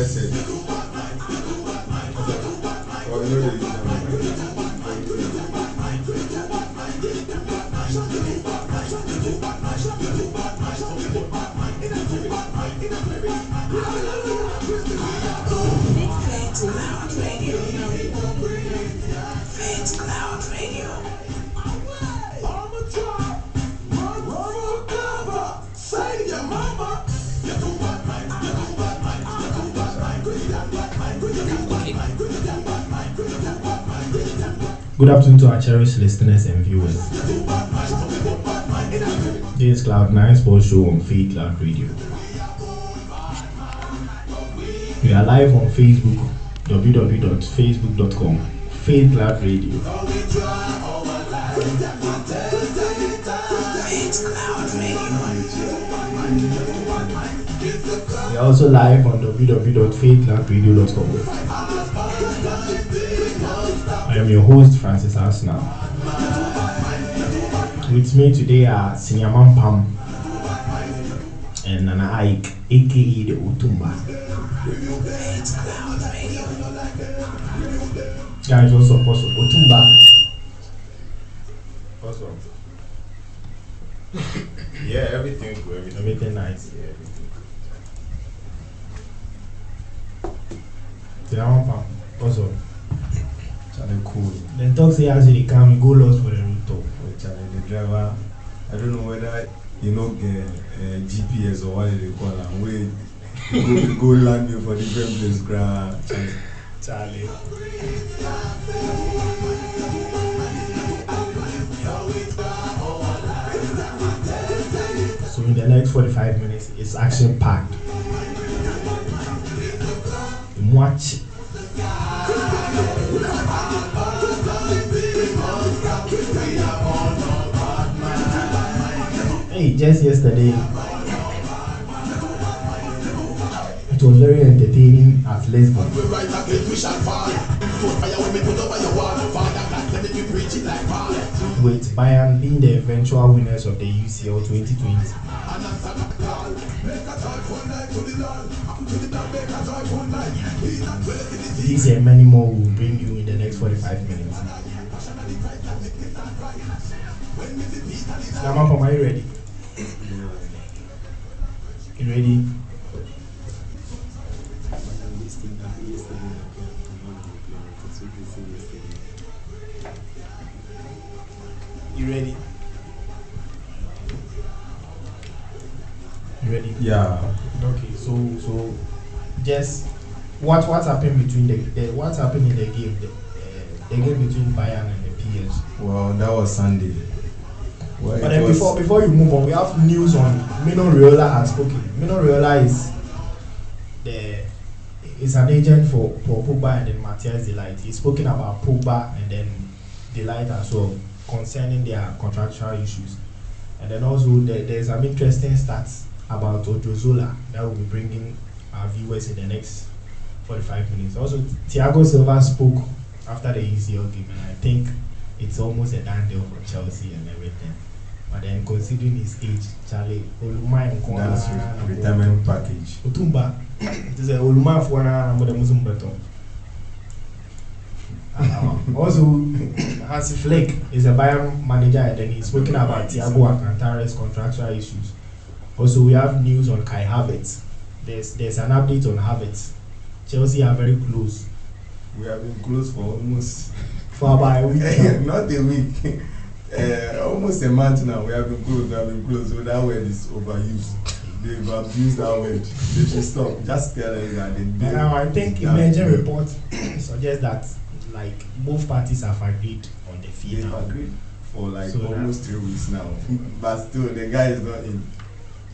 said. Oh, you know the It's Cloud Radio. Good afternoon to our cherished listeners and viewers. This is Cloud9 Sports Show on Faith Cloud Radio. We are live on Facebook, www.facebook.com, Faith Cloud Radio. We are also live on www.faithcloudradio.com. I am your host, Francis Arsenal. With me today are Sinyaman Pam and Nana Ike, aka the Utumba. Guys, also possible. Utumba. Awesome. Yeah, everything good. Everything nice. Yeah, everything Sinyaman Pam. Also. good. Cool. Then talk say as they come, you go lost for the route talk. The driver, I don't know whether you know GPS or what they call them. We go land you for different places. Charlie. So in the next 45 minutes, it's action packed. Watch. Hey, just yesterday, it was very entertaining at Lisbon. With Bayern being the eventual winners of the UCL 2020. These and many more will bring you in the next 45 minutes. Namapam, are you ready? You ready? You ready? You ready? Yeah. Okay, so just what happened between what happened in the game, the game between Bayern and the PSG? Well, that was Sunday. Well, but then before you move on, we have news on Mino Raiola has spoken. Mino Raiola is an agent for Pogba and then Matthias de Ligt. He's spoken about Pogba and then de Ligt as well concerning their contractual issues. And then also there's some interesting stats about Odriozola that will be bringing our viewers in the next 45 minutes. Also, Thiago Silva spoke after the UCL game, and I think it's almost a done deal for Chelsea and everything. But then considering his age, Charlie, Oluma and that's retirement package. Utumba, this is Oluma for one of the also, Hansi Flick is a Bayern manager, and then he's speaking about Thiago Alcantara's contractual issues. Also, we have news on Kai Havertz. There's an update on Havertz. Chelsea are very close. We have been close for almost about a week. Not a week. Almost a month now. We have been close. So that word is overused. They've abused that word. They should stop. Just tell us that they I think emerging reports suggest that like both parties have agreed on the fee. They've agreed for like so almost 3 weeks now. But still, the guy is not in.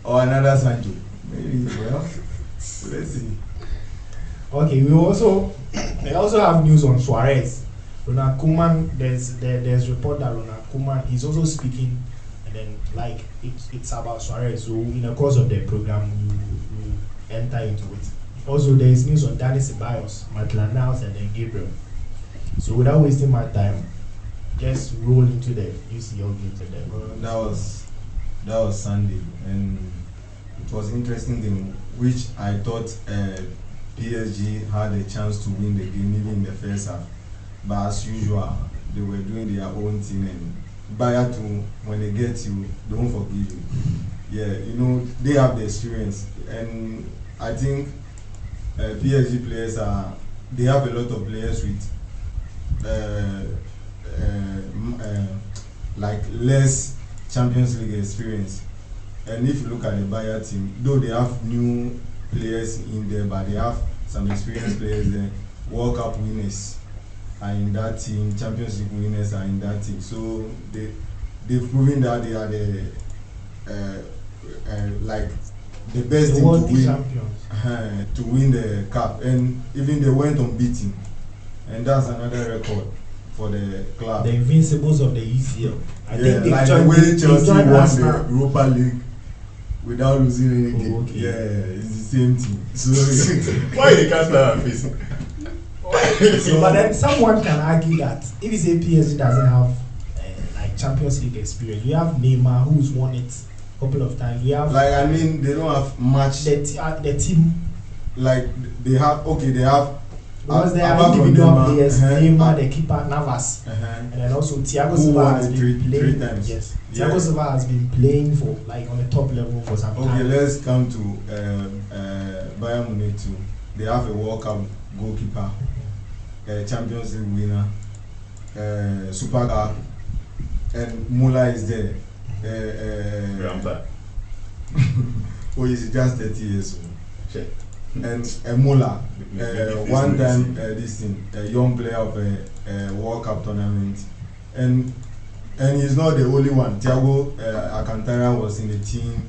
Or another Sancho. Maybe. Well, let's see. Okay, they also have news on Suarez. Ronald Koeman, there's report that Ronald Koeman is also speaking, and then like it's about Suarez. So in the course of the program, we enter into it. Also, there is news on Dani Ceballos, Maitland Niles, and then Gabriel. So without wasting my time, just roll into the UCL game today. That was Sunday, and it was interesting game, which I thought PSG had a chance to win the game even in the first half, but as usual they were doing their own thing, and Bayern too, when they get you, they won't forgive you. Yeah, you know, they have the experience, and I think PSG players they have a lot of players with like less Champions League experience. And if you look at the Bayern team, though they have new players in there, but they have some experienced players there. World Cup winners are in that team, Champions League winners are in that team. So they've proven that they are the like the best team to win to win the cup, and even they went unbeaten, and that's another record for the club. The Invincibles of the UCL. I think like the way Chelsea won the Europa League without losing any game. Okay. Yeah, it's the same thing. So why they can't play our face? So, but then someone can argue that if you say PSG doesn't have like Champions League experience, we have Neymar who's won it a couple of times. We have like I mean they don't have much. The team like they have because they are individual players. Neymar, the keeper Navas, and then also Thiago Silva has been playing. Yes, Thiago Silva has been playing for like on the top level for some time. Okay, let's come to Bayern Munich too. They have a World Cup goalkeeper, Champions League winner, Super Cup, and Müller is there. Grandpa. Oh, he's just 30 years old. Sure. And Müller, one time this thing, a young player of a World Cup tournament, and he's not the only one. Thiago Alcantara was in the team,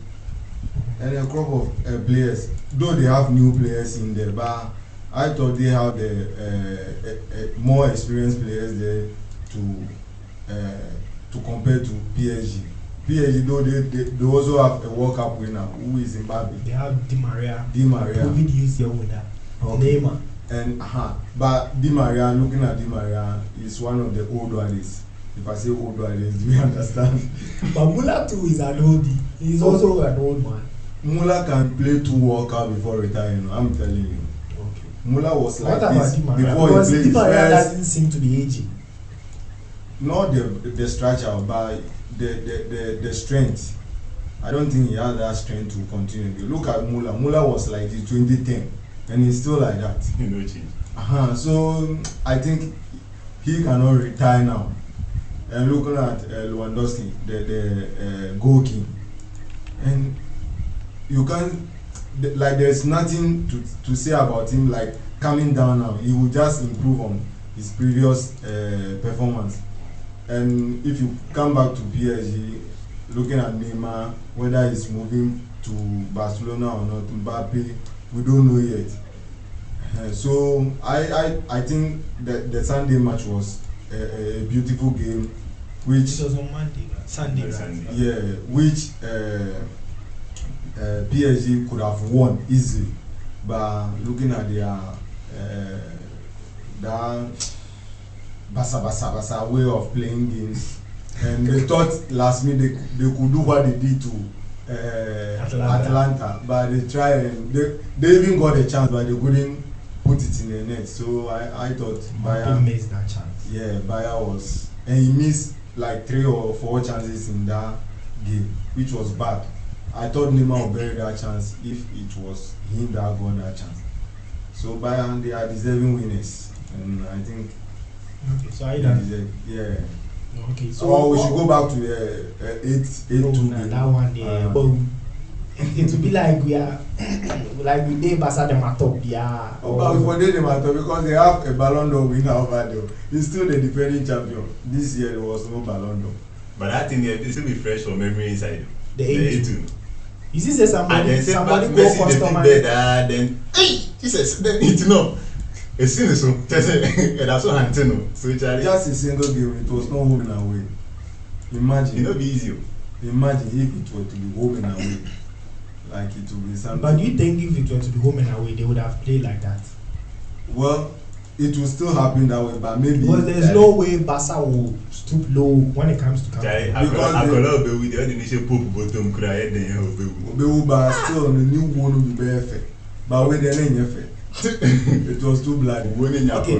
and a crop of players. Though they have new players in there, but I thought they have the more experienced players there to compare to PSG. PSG, though they also have a World Cup winner who is Mbappe. They have Di Maria. COVID UCL winner. Neymar. And but Di Maria, looking at Di Maria, is one of the old ones. If I say old ones, do you understand? But Müller too is an oldie. He's also an old man. Müller can play 2 World Cup before retiring. I'm telling you. Okay. Müller was like what this about Di Maria? before Because he played Di Maria his first. doesn't seem to be aging. Not the structure, but the strength. I don't think he has that strength to continue. Look at Müller. Müller was like in 2010, and he's still like that. You know, change. So I think he cannot retire now. And looking at Lewandowski, the goal king, and you can't like there's nothing to say about him like coming down now. He will just improve on his previous performance. And if you come back to PSG, looking at Neymar, whether he's moving to Barcelona or not, Mbappe, we don't know yet. So I think that the Sunday match was a beautiful game, which It was on Monday, Sunday, right? Sunday. yeah, which PSG could have won easily, but looking at their basa way of playing games, and they thought last minute they could do what they did to Atlanta, but they tried and they even got a chance, but they couldn't put it in the net. So I thought Mbappe missed that chance. Yeah, Bayer was, and he missed like 3 or 4 chances in that game, which was bad. I thought Neymar would bury that chance if it was him that got that chance. So Bayern, they are deserving winners, and I think Okay, so I they done. deserve. Yeah. Okay, so So we should go back to 8-2 game. that one there. But it will be like we are like we did Barca them at top, yeah. But for them matter because they have a Ballon d'Or winner over there. He's still the defending champion. This year there was no Ballon d'Or. But that thing there still be fresh for memory inside. The The 8-2. A2. You see, say And then somebody go Messi custom the and big bed, then hey, Jesus, then it no. It's seen so. That's what I'm telling you. So it's Just a single game, it was not home and away. Imagine. you know be easy. Imagine if it were to be home and away. Like it would be something. But do you think if it were to be home and away, they would have played like that? Well, it will still happen that way, but maybe Because there's no way Barca will stoop low when it comes to Jai, counter. Because Akola Obewu, the other nation Pope bottom cry then Obewu. Obewu, but still on the new one will be better. But with the name, It was too bloody. Winning your Okay.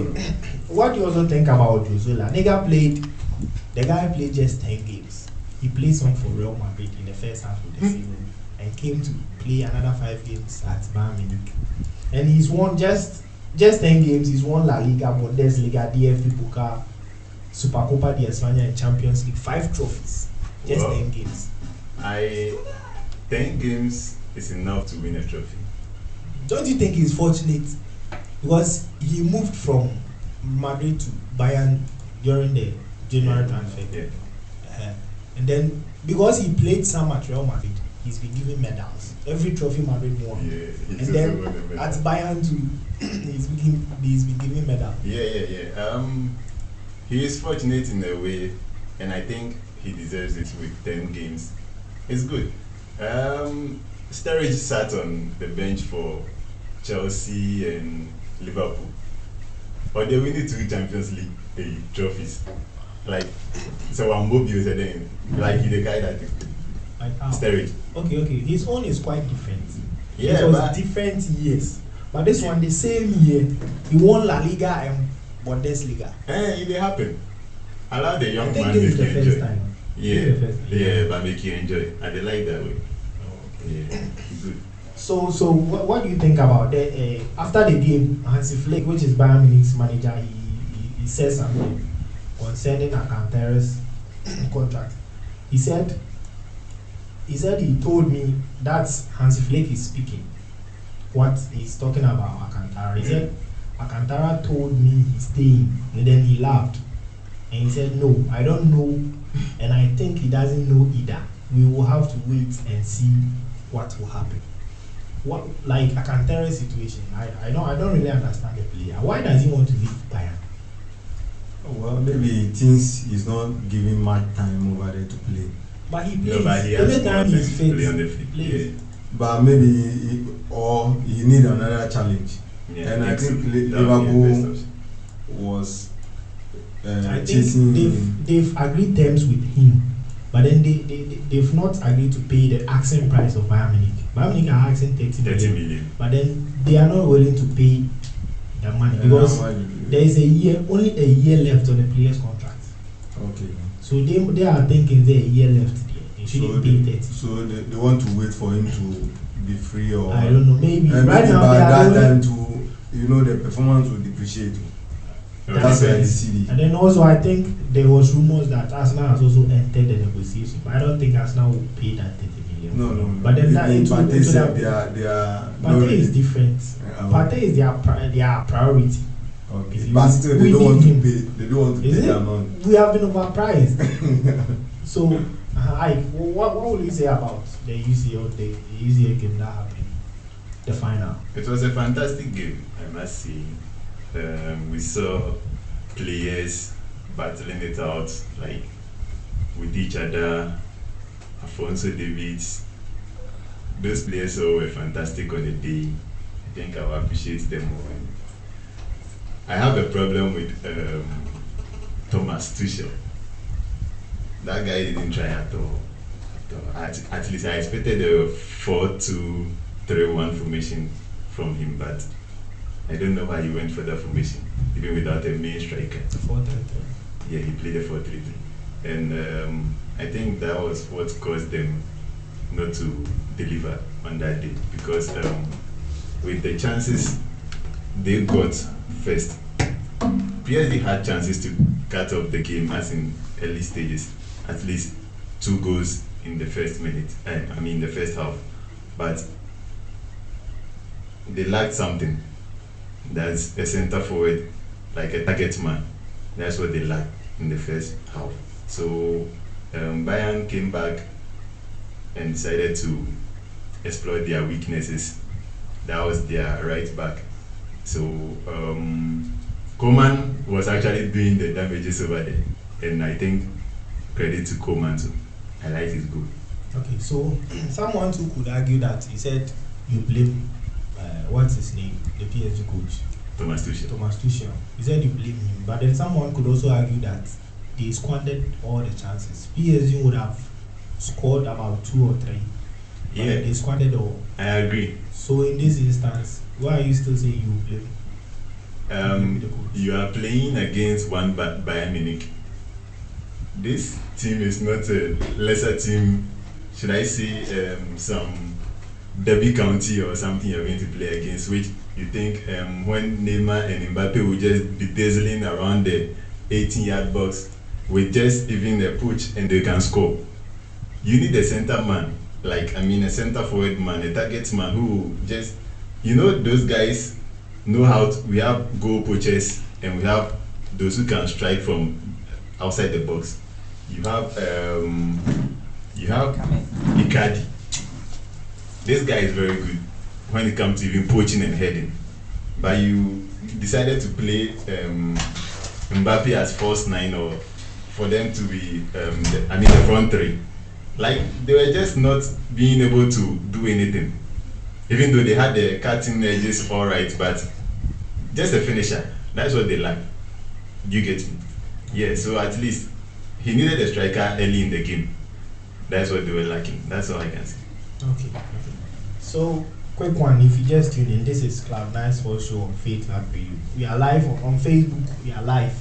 What do you also think about Jozola? The guy played just 10 games. He played some for Real Madrid in the first half of the season and came to play another 5 games at Bayern Munich. And he's won just 10 games. He's won La Liga, Bundesliga, DFB Pokal, Supercopa de España, and Champions League. 5 trophies. Just 10 games. 10 games is enough to win a trophy. Don't you think he's fortunate? Because he moved from Madrid to Bayern during the January transfer. Yeah. And then because he played some at Real Madrid, he's been given medals. Every trophy Madrid won. Yeah, And then at Bayern too, he's been given medal. Yeah. He is fortunate in a way, and I think he deserves it with 10 games. It's good. Sturridge sat on the bench for Chelsea and Liverpool, but they winning 2 Champions League trophies. Like, so I'm Bobby said then, like he the guy that Like how? Sturridge. Okay. His own is quite different. Yeah, it was but different years. But this one, the same year, he won La Liga and Bundesliga. it may happen. Allow the I young think man this is make the you first enjoy. time. Yeah, This is the first time. yeah, but make you enjoy. And they like that way. Yeah, good. So what do you think about that? After the game, Hansi Flick, which is Bayern Munich's manager, he said something concerning Alcantara's contract. He said he told me that Hansi Flick is speaking. What he's talking about Alcantara. He said Alcantara told me he's staying, and then he laughed. And he said, no, I don't know, and I think he doesn't know either. We will have to wait and see what will happen. What, like Alcantara's situation, I don't really understand the player. Why does he want to leave Bayern? Well, maybe he thinks he's not giving much time over there to play. But he No, plays. but he has Every more time time he's to fit, play on the he field. plays. Yeah. But maybe he need another challenge. Yeah, And I think so. That would be the best Liverpool option. was I chasing think him. they've agreed terms with him, but then they've not agreed to pay the asking price of Bayern Munich. Bayern Munich are asking 30 30 million, million. but then they are not willing to pay the money because there is only a year left on the player's contract. Okay. So they are thinking there's a year left there. They shouldn't pay 30. So they want to wait for him to be free, or I don't know, maybe and right maybe now by they are that only, time the performance will depreciate. Okay. That's why the Yes. CD. And then also I think there was rumors that Arsenal has also entered the negotiation, but I don't think Arsenal will pay that 30 million. No. But then that into Partey said that they are Partey is different. Partey is their priority. Okay. Is But it- still, we they don't need want to him. pay. They don't want to Is pay it? the amount. We have been overpriced. So, what will you say about the UCL game that happened, the final? It was a fantastic game, I must say. We saw players battling it out, like with each other. Alphonso Davies, those players all were fantastic on the day. I think I will appreciate them more. I have a problem with Thomas Tuchel. That guy didn't try at all. At least I expected a 4-2-3-1 formation from him, but I don't know why he went for that formation, even without a main striker. 4-3-3. Yeah, he played a 4-3-3. And I think that was what caused them not to deliver on that day, because with the chances they got first, PSG had chances to cut off the game as in early stages, at least 2 goals in the first minute, the first half, but they lacked something. That's a center forward, like a target man. That's what they lacked in the first half. So Bayern came back and decided to exploit their weaknesses. That was their right back. So Koeman was actually doing the damages over there, and I think credit to Koeman too. I like his goal. Okay, so someone too could argue that he said you blame what's his name, the PSG coach, Thomas Tuchel. Thomas Tuchel. He said you blame him, but then someone could also argue that they squandered all the chances. PSG would have scored about 2 or 3, Yeah. They squandered all. I agree. So in this instance, why are you still saying you blame? You are playing against one Bayern Munich. This team is not a lesser team. Should I say some Derby County or something you're going to play against, which you think when Neymar and Mbappe will just be dazzling around the 18-yard box with just even a push and they can score. You need a center man, a center forward man, a target man who just, those guys know how to, we have goal poachers and we have those who can strike from outside the box. You have Icardi. This guy is very good when it comes to even poaching and heading. But you decided to play Mbappe as false 9 or for them to be the front three. They were just not being able to do anything. Even though they had the cutting edges all right, but just a finisher. That's what they lack. You get me? Yeah, so at least he needed a striker early in the game. That's what they were lacking. That's all I can say. Okay. So, quick one, if you just tune in, this is Cloud9 Sports Show on Faith Lab Radio. We are live on Facebook, we are live,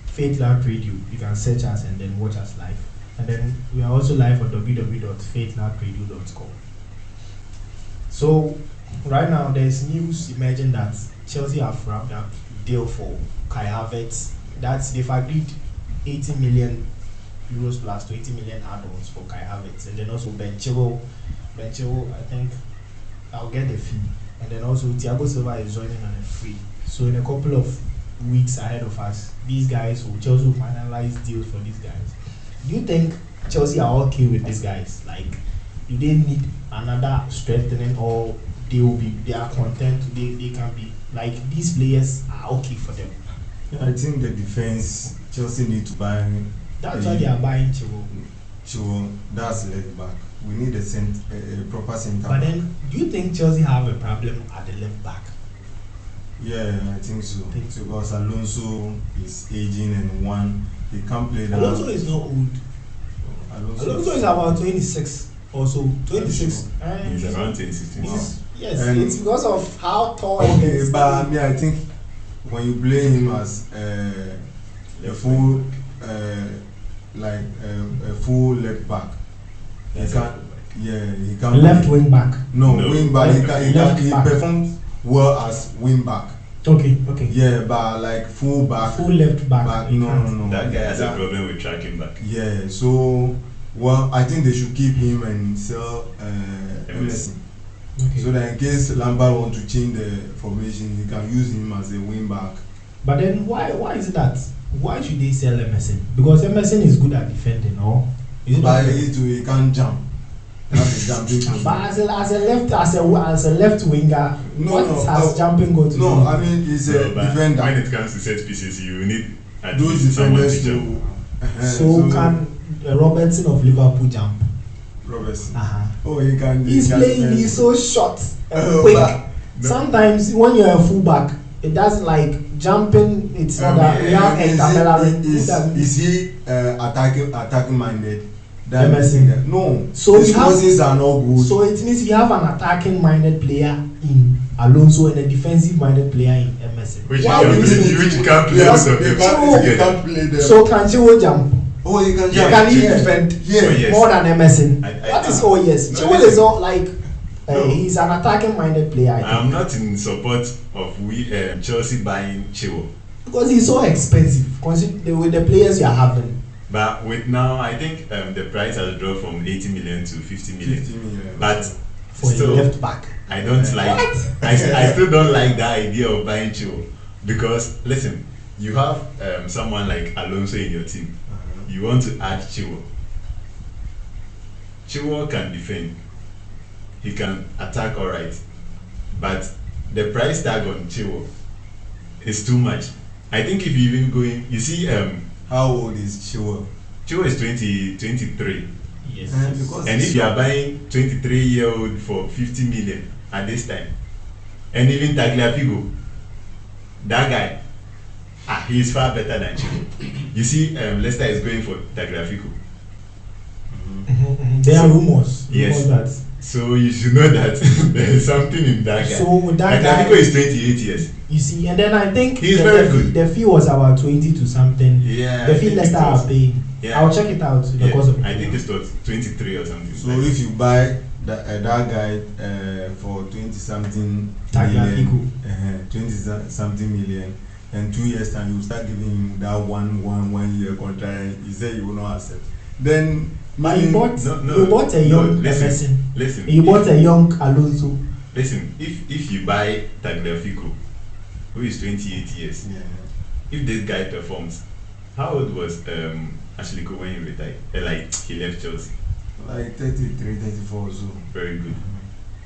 Faith Lab Radio. You can search us and then watch us live. And then we are also live on www.faithlabradio.com. So, right now there's news emerging that Chelsea have wrapped up deal for Kai Havertz. They've agreed 80 million euros plus 20 million add-ons for Kai Havertz. And then also Ben Chilwell, I think I'll get the fee. And then also Thiago Silva is joining on a free. So in a couple of weeks ahead of us, Chelsea will finalize deals for these guys. Do you think Chelsea are okay with these guys? Do they need another strengthening, or they are content? They can be these players are okay for them? Yeah, I think the defense, Chelsea need to buy. That's why they are buying Chilwell. Chilwell, that's left back. We need a proper center. But then, do you think Chelsea have a problem at the left back? Yeah, I think so. Because Alonso is aging and he can't play that. Alonso is not old. Alonso is about 26 or so. 26. He's around 26. Yes, and it's because of how tall he is. Okay, but I think when you play him as a full left back, he can left wing back. No, wing back. He performs well as wing back. Okay. Yeah, but full back. Full left back. No. That guy has a problem with tracking back. Yeah, so I think they should keep him and sell Emerson. Okay. So that in case Lampard want to change the formation, he can use him as a wing back. But then why is it that? Why should they sell Emerson? Because Emerson is good at defending, or is it? But he can't jump. That's a jumping thing. But as a left winger, jumping got to do? No, I mean he's a defender. When it comes to set pieces, you need at those least someone to defenders jump. So can Robertson of Liverpool jump? Robertson. Oh, he can. He's he's so short and quick. Sometimes when you're a fullback, it doesn't jumping. It's not that we have Is he attacking minded? Emerson. No. So his crosses are not good. So it means you have an attacking minded player in Alonso and a defensive minded player in Emerson. Which you can't play both of them. So can Chilwell jump? Oh, he can jump. Can he defend? Yes. More than Emerson. That is yes. Chilwell is all he's an attacking minded player. I'm not in support of Chelsea buying Chilwell. Because he's so expensive with the players you are having. But with now, I think the price has dropped from 80 million to 50 million. 50 million. But for still, a left back. I don't I still don't like the idea of buying Chilwell. Because, listen, you have someone like Alonso in your team. You want to add Chilwell. Chilwell can defend. He can attack alright. But the price tag on Chilwell is too much. I think if you even go in, you see how old is Chilwell? Chilwell is 23. Yes. And if you are buying 23-year-old for 50 million at this time, and even Tagliafico, that guy, he is far better than Chilwell. You see, Leicester is going for Tagliafico. There are rumors. Yes. That So you should know that there is something in that guy. So with that Tagliafico guy, is 28 years. you see, and then I think He's the, very the, good. the fee was about 20 to something. Yeah. The I fee think Leicester it was- are paying. Yeah. I'll check it out in the Yeah, course of I think it's 23 or something. So if you buy that guy for 20 something Tagliafico. million, 20 something million, and 2 years time you start giving him that one year contract, he said you will not accept. Then But you bought, No, you bought a young listen, Emerson. Listen. You bought a young Alonso. Listen, if you buy Tagliafico, who is 28 years, yeah. if this guy performs, how old was Ashley Cole when he retired? Like he left Chelsea. Like 33, 34 or so. Very good.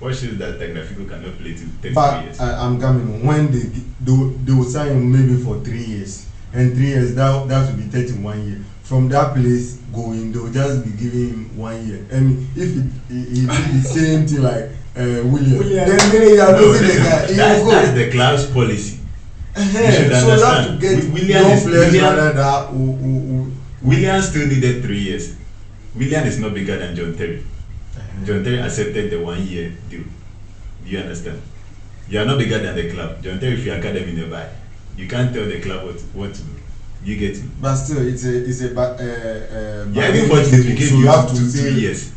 What shows that Tagliafico cannot play till 33 But years? I'm coming. When they will sign him maybe for 3 years, and 3 years that will be 31 years. From that place going, they will just be giving him 1 year. And if he did the same thing like William, then maybe you are losing the guy. He will go. That's the club's policy. You should So you have to understand. get William young is- players William- rather that who William still needed 3 years. William is not bigger than John Terry. John Terry accepted the 1 year deal. Do you understand? You are not bigger than the club. John Terry, if your academy nearby, you can't tell the club what to do. You get me? But still, it's a Yeah, even for this, we gave so you you have to 2 say years.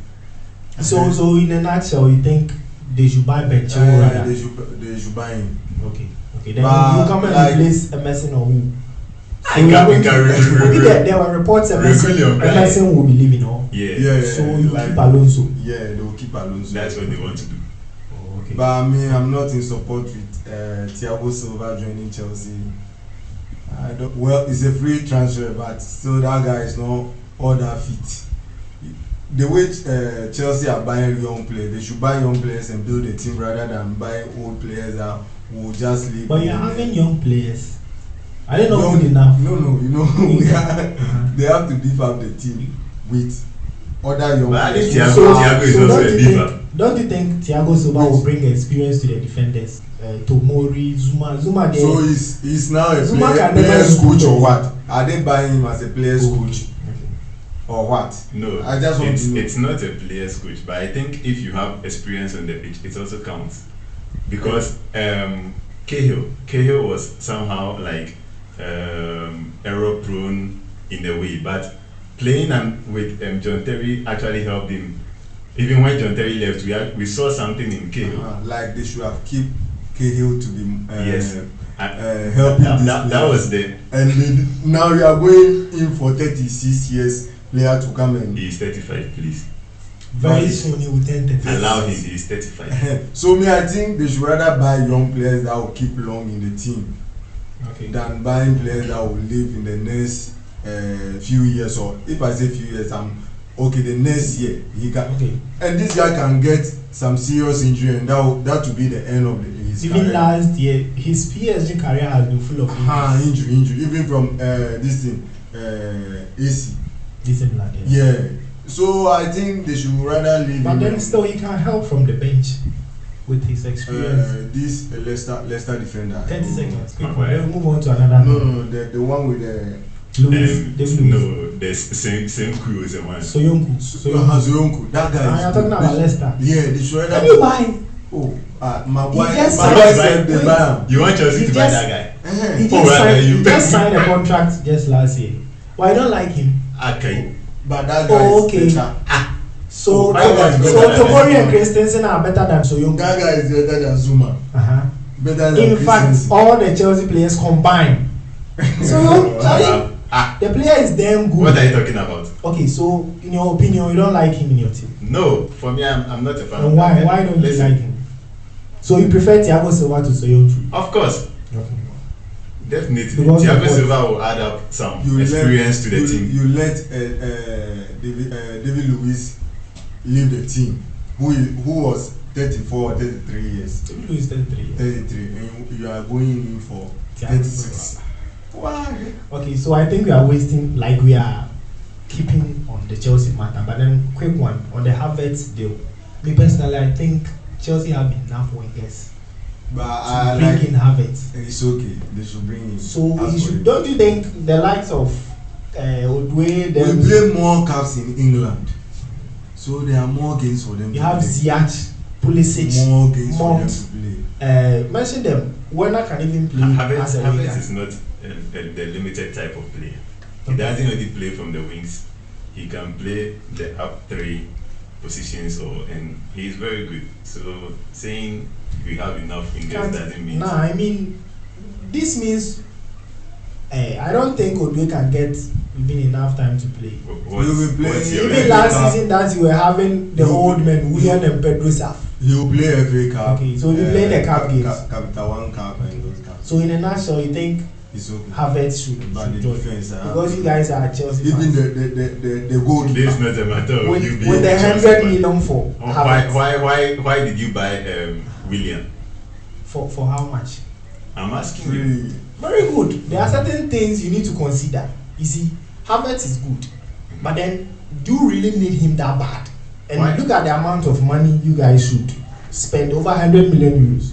So in a nutshell, you think they should buy Ben Chilwell rather? they should buy him. Okay. Then But you come and like- replace Emerson or who? I can't There were reports Reguilon, right? Emerson will be leaving, or Yeah. so you like- keep Alonso. Yeah, they will keep Alonso. That's what they want to do. Oh, okay. But I mean, I'm not in support with Thiago Silva joining Chelsea. I don't. Well, it's a free transfer, but still that guy is not all that fit. The way Chelsea are buying young players, they should buy young players and build a team rather than buy old players that will just leave. But you're having young players. Are they not Young- good enough? No, you know, they have to beef up the team with other young But I think players. Thiago is also don't a you beaver. think? Don't you think Thiago Silva will bring experience to the defenders? Tomori, Zuma. They, So he's now a Zuma can players never coach do or it. what? Are they buying him as a players coach or what? No, I just want to know. it's not a player's coach, but I think if you have experience on the pitch, it also counts. Because Cahill was somehow like error prone in a way, but playing with John Terry actually helped him. Even when John Terry left, we saw something in Cahill. Like they should have kept Cahill to be Yes. helping this That player. was the. And now you are going in for 36 years player to come and He is 35, please. very Right. soon he will turn 30. Allow him, he is 35. so me I think they should rather buy young players that will keep long in the team Okay. than buying players that will live in the next few years, or if I say few years, I'm okay. The next year he can, Okay. and this guy can get some serious injury, and that will be the end of his Even career. last year, his PSG career has been full of injuries. Injury, even from this thing, AC. Decent lad, Yeah. So I think they should rather leave. But him then on- still, he can help from the bench with his experience. this Leicester defender. 30 seconds. Quick Okay. one. Then we'll move on to another. No, the one with the David Luiz. No, there's same crew as a man. Soyuncu. Zoyonku. That guy. Ah, you're talking about Leicester. Yeah, they should Can you rather. buy? Oh, Maguire. He just Maguire signed- said they wait. buy him. You want Chelsea He to buy just- that guy? Eh, He Oh, just, well, signed, you- he just signed a contract just last year. Well, I don't like him. Okay. But that guy Oh, is okay. better. So, Oh, my God, so better than Tomori and Zuma. Christensen are better than Soyuncu. That guy is better than Zuma. Uh-huh. Better than In fact, Christensen. all the Chelsea players combined. So, Charlie, the player is damn good. What are you talking about? Okay, so in your opinion, you don't like him in your team. No, for me, I'm not a fan. And of why? that guy. Why don't you Listen, like him? So you prefer Thiago Silva to Soyuncu? Of course, Okay. definitely. Because of Thiago what? Silva will add up some experience to the team. You let David Luiz leave the team, who was 34 or 33 years. David Luiz 33. 33, and you are going in for Thiago 36. Why? Okay, so I think we are wasting, like we are keeping on the Chelsea matter. But then, quick one on the Havertz deal. Me personally, I think Chelsea have enough wingers But to I bring like. in Havertz. It's okay. They should bring him. So As he for should, him. don't you think the likes of Odwe, We them, play more caps in England, So there are more games for them. You have Ziyech, Pulisic, more games Mount. for them to play. Mention them. Werner can even play as a winger. Havertz is not the limited type of player. He Okay. doesn't only play from the wings. He can play the up three positions, and he is very good. So saying we have enough wingers doesn't mean. Nah, I mean, this means I don't think Odwe can get even enough time to play. You'll be playing Even last season that you were having the old men, William and Pedro Saf. He will play FA Cup. Okay, so you play the cup games. Capital One Cup and those cups. So in a nutshell, you think It's okay. Havertz should But the join? defense, Because you guys are Chelsea even fans. the goal. This is not a matter of With, you being with the a Chelsea 100 fan. million for Oh, Havertz, why did you buy William? for how much? I'm asking you. Really, Very good. There are certain things you need to consider. You see, Havertz is good, but then do you really need him that bad? And Why? look at the amount of money you guys should spend, over 100 million euros,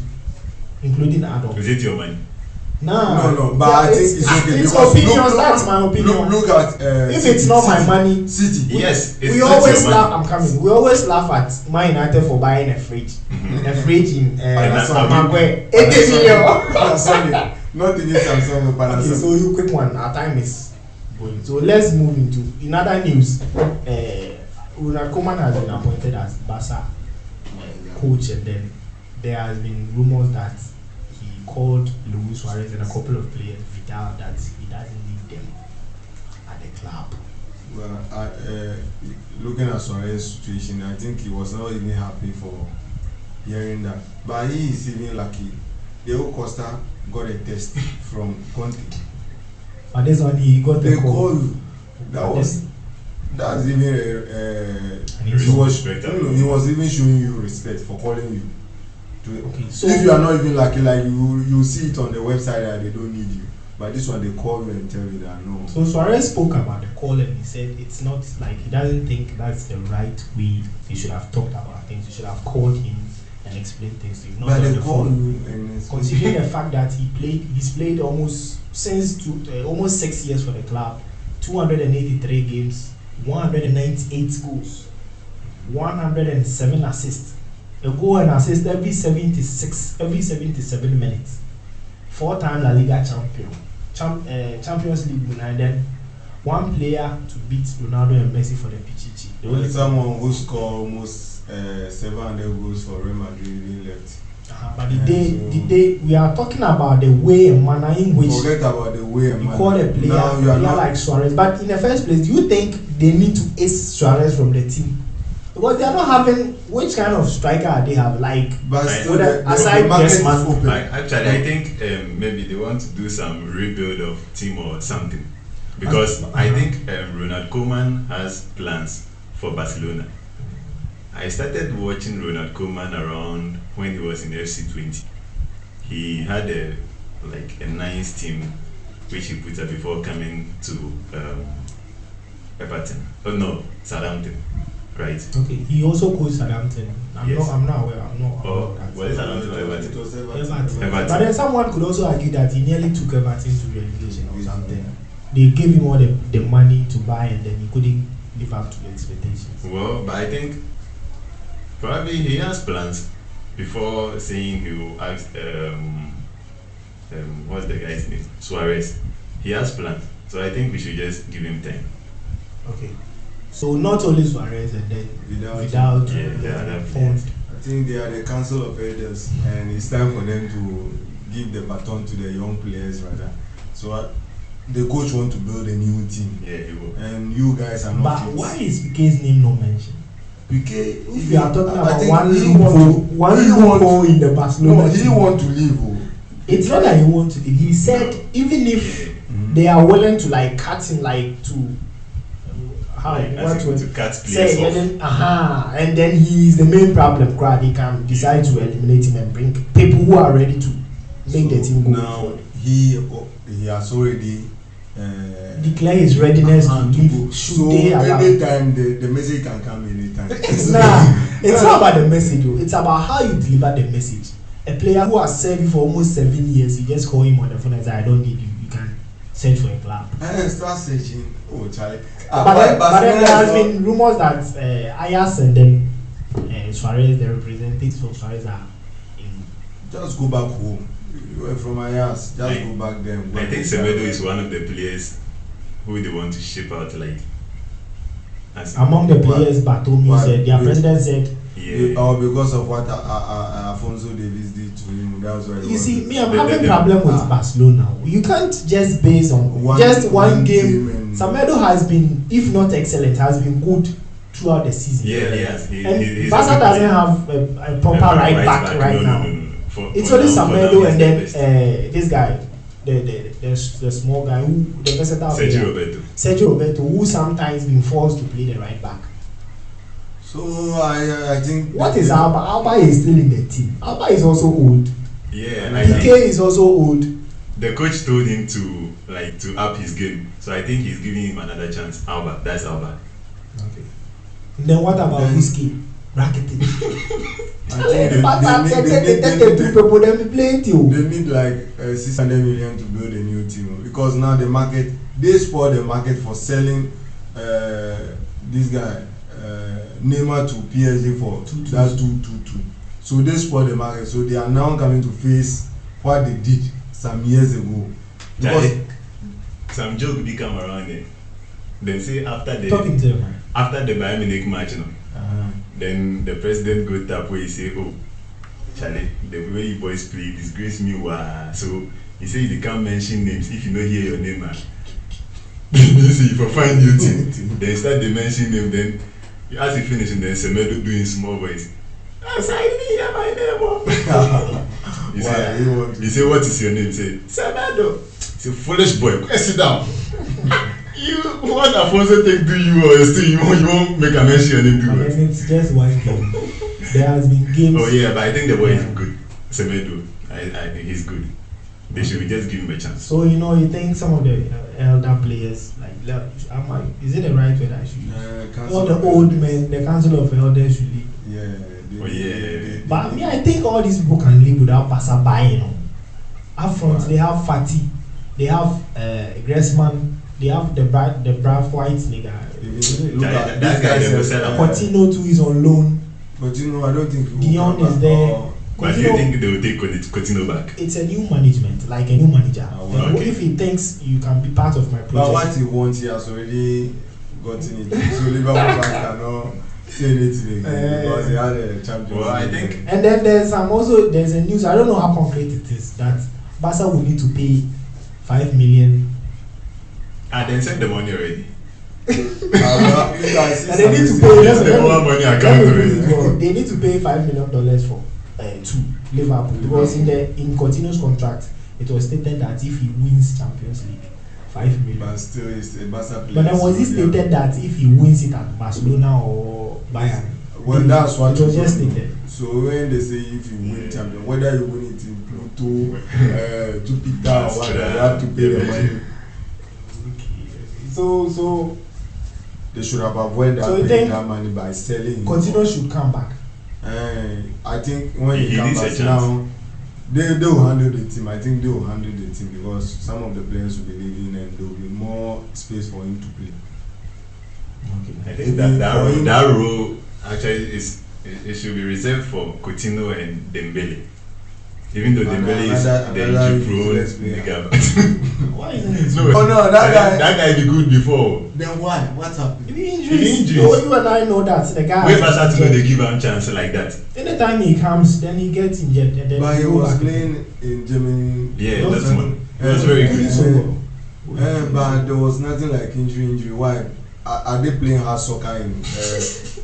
including add-ons. Is it your money? Nah, no, but I think it's okay. It's because opinions. That's my opinion. Look at If it's not my money, City. Yes, it's we not always your laugh. money. I'm coming. We always laugh at Man United for buying a fridge. A fridge in Panasonic. Maguire, 80 million. Panasonic. Not thinking Samsung or Okay, Panasonic. so you quick one. Our time is going. So let's move into in other news. Ronald Koeman has been appointed as Barca coach, and then there has been rumors that he called Luis Suarez and a couple of players without that he doesn't need them at the club. Well, looking at Suarez's situation, I think he was not even happy for hearing that. But he is even lucky. Diego Costa got a test from Conte. But this one he got They the call. call you. That's even he was even showing you respect for calling you. Okay, so If you are not even lucky, like you see it on the website that they don't need you. But this one they call you and tell you that no. So Suarez spoke about the call and he said it's not like he doesn't think that's the right way they should have talked about things. You should have called him and explained things to him, not But on they the call phone. you and it's Considering the fact that he's played almost almost 6 years for the club, 283 games, 198 goals, 107 assists, a goal and assist every 77 minutes, 4-time La Liga champion, Champions League winner, and then one player to beat Ronaldo and Messi for the Pichichi. Well, someone who scored almost 700 goals for Real Madrid really left. But the day we are talking about the way and manner in which Forget about the way you call a player like Suarez. But in the first place, do you think they need to ace Suarez from the team? Because they are not having, which kind of striker are they have? Like, But Right. still, Aside the market is Griezmann. open. Actually, I think maybe they want to do some rebuild of team or something, because I think Ronald Koeman has plans for Barcelona. I started watching Ronald Koeman around when he was in FC20. He had a nice team which he put up before coming to Everton. Oh no, Southampton, right? okay, he also coached Southampton. Yes. I'm not aware of Oh, that. was it Southampton or It Everton? was Everton. Everton. But then someone could also argue that he nearly took Everton to relegation or something. They gave him all the money to buy and then he couldn't live up to the expectations. Well, but I think probably he has plans before saying he will ask what's the guy's name? Suarez. He has plans. So I think we should just give him time. Okay. So not only Suarez and then Without without Yeah, phone. I think they are the council of elders, and it's time for them to give the baton to the young players rather. So the coach want to build a new team, Yeah, he will. and you guys are not. But fit. why is Piqué's name not mentioned? Piqué, If you are talking I about think one he loophole in the no, Barcelona he team. want to leave. Oh. It's not that he wants to. He said even if Yeah. they are willing to like cut him like to how Like, what asking would to cut say players and off. then and then he is the main problem. Crowd they can decide to eliminate him and bring people who are ready to make the team go now. forward. He has already Declare his readiness to to leave. go. Should So they allow? anytime the message can come anytime. Nah, it's not about the message. Though. It's about how you deliver the message. A player who has served you for almost 7 years, you just call him on the phone and say, "I don't need you. You can search for a club. And start searching. Oh, Charlie. But then there has been rumors that Ajax and then Suarez, the representatives of Suarez are in. Just go back home. You were from Ajax. Just go back there. I think Semedo is one of the players who they want to ship out, like. Among the players, Bartomeu said, their president said. Yeah. Or because of what Alphonso Davies did to him, that's why. You see, me, I'm having problem with Barcelona. You can't just base on one game. Semedo has been, if not excellent, has been good throughout the season. Yeah, yes. And Barca doesn't have a proper right back right now. No. It's only Semedo and then this guy, the small guy who the versatile Sergio Roberto, who sometimes been forced to play the right back. So I think. What is Alba? Alba is still in the team. Alba is also old. Yeah, and PK is also old. The coach told him to up his game, so I think he's giving him another chance. Alba, that's Alba. Okay. And then what about Whiskey? Bracketing. They need like 600 million to build a new team because now the market, they spoil the market for selling this guy Neymar to PSG for that's 222. So they spoil the market. So they are now coming to face what they did some years ago. Because some joke be come around there. They say after the Bayern Munich match, then the president go tap where he say, "Oh, Charlie, the way you boys play disgrace me." Wow. So he say you can't mention names if you don't hear your name, man. See if I find you thing. Then start to mention name. Then as he finish, and then Semedo doing small voice. I didn't hear my name. He say, "What is your name?" He say, "Semedo." He say, "Foolish boy, sit down." You what Alphonso take do you or still you won't make a mention and do it? It's just one game. There has been games. Oh yeah, but I think the boy is good. Semedo, I think he's good. They should just give him a chance. So you think some of the elder players like is it the right word I should use? All the old men, the council of elders should leave. Yeah. But I think all these people can live without Barca buying. Up front, they have Fati, they have Griezmann. They have the Brav White nigga. That guy never said that. Coutinho too is on loan. Coutinho, I don't think Dion is there. But do you think they will take Coutinho back? It's a new management, like a new manager. Okay. If he thinks you can be part of my project. But what he wants, he has already gotten it. So Liverpool cannot say anything because he had a champion. Well, I think. And then there's a news. I don't know how concrete it is that Barca will need to pay 5 million. They sent the money already. And they need to pay more money account already. They need to pay $5 million for to Liverpool because in Coutinho's contract it was stated that if he wins Champions League, 5 million. But still, it's a Barca player. But then was it stated that if he wins it at Barcelona or Bayern? Well, that's what it was just stated. So when they say if you win champion, whether you win it in Pluto, Jupiter, or whatever, you have to pay the money. So they should have avoided that money by selling. Coutinho should come back. I think when he comes back now, they will handle the team. I think they will handle the team because some of the players will be leaving and there will be more space for him to play. Okay. I think that role actually it should be reserved for Coutinho and Dembele. Even though Dembele is the injury prone. Why isn't it? No, that guy be good before. Then why? What's happening? Injuries. You and I know that the guy. Wait for that to they give him chance like that. Anytime he comes, then he gets injured. And then but he was playing in Germany. Yeah, that's one. It was very good. But there was nothing like injury. Why? Are they playing hard soccer in this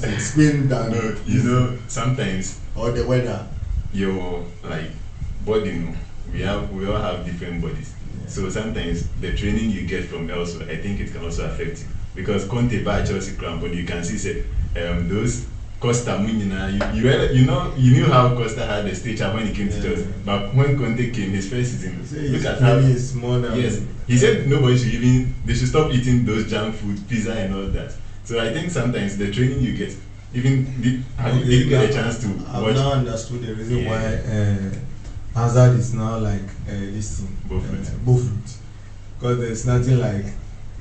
thing, Spain? No, sometimes or the weather. Your like body, we all have different bodies. Yeah. So sometimes the training you get from elsewhere, I think it can also affect you. Because Conte by Chelsea crown, but you can see say those Costa Munina, you knew how Costa had the stage when he came to Chelsea. But when Conte came his first season, look at how yes, he said they should stop eating those junk food, pizza and all that. So I think sometimes the training you get, even did you get a chance to watch? I've now understood the reason why Hazard is now like this thing, Bofut, because there's nothing like